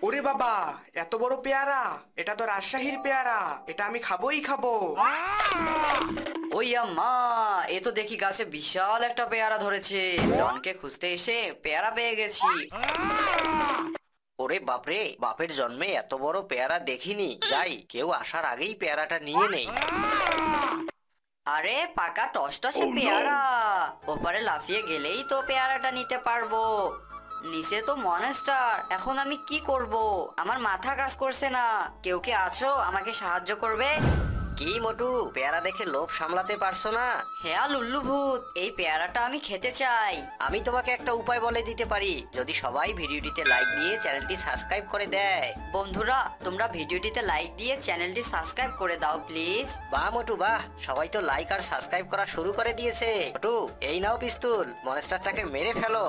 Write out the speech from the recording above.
ওরে বাবা, এত বড় পেয়ারা! এটা তো রাজশাহীর পেয়ারা, এটা আমি খাবোই খাবো। ওই আম্মা, এ তো দেখি গাছে বিশাল একটা পেয়ারা ধরেছে। ডনকে খুঁজতে এসে পেয়ারা পেয়ে গেছি। ওরে বাপরে, বাপের জন্মে এত বড় পেয়ারা দেখিনি। যাই, কেউ আসার আগেই পেয়ারাটা নিয়ে নেই। আরে পাকা টসটসে পেয়ারা, ওপারে লাফিয়ে গেলেই তো পেয়ারাটা নিতে পারবো। নিচে তো মনস্টার, এখন আমি কি করব? আমার মাথা কাজ করছে না। কেউ কে আছো আমাকে সাহায্য করবে? কি মোটু, পেয়ারা দেখে লোভ সামলাতে পারছো না? হ্যাঁ লুল্লু ভূত, এই পেয়ারাটা আমি খেতে চাই। আমি তোমাকে একটা উপায় বলে দিতে পারি, যদি সবাই ভিডিওটিতে লাইক দিয়ে চ্যানেলটি সাবস্ক্রাইব করে দেয়। বন্ধুরা, তোমরা ভিডিওটিতে লাইক দিয়ে চ্যানেলটি সাবস্ক্রাইব করে দাও প্লিজ। বাহ মোটু বাহ, সবাই তো লাইক আর সাবস্ক্রাইব করা শুরু করে দিয়েছে। মোটু, এই নাও পিস্তল, মনস্টারটাকে মেরে ফেলো।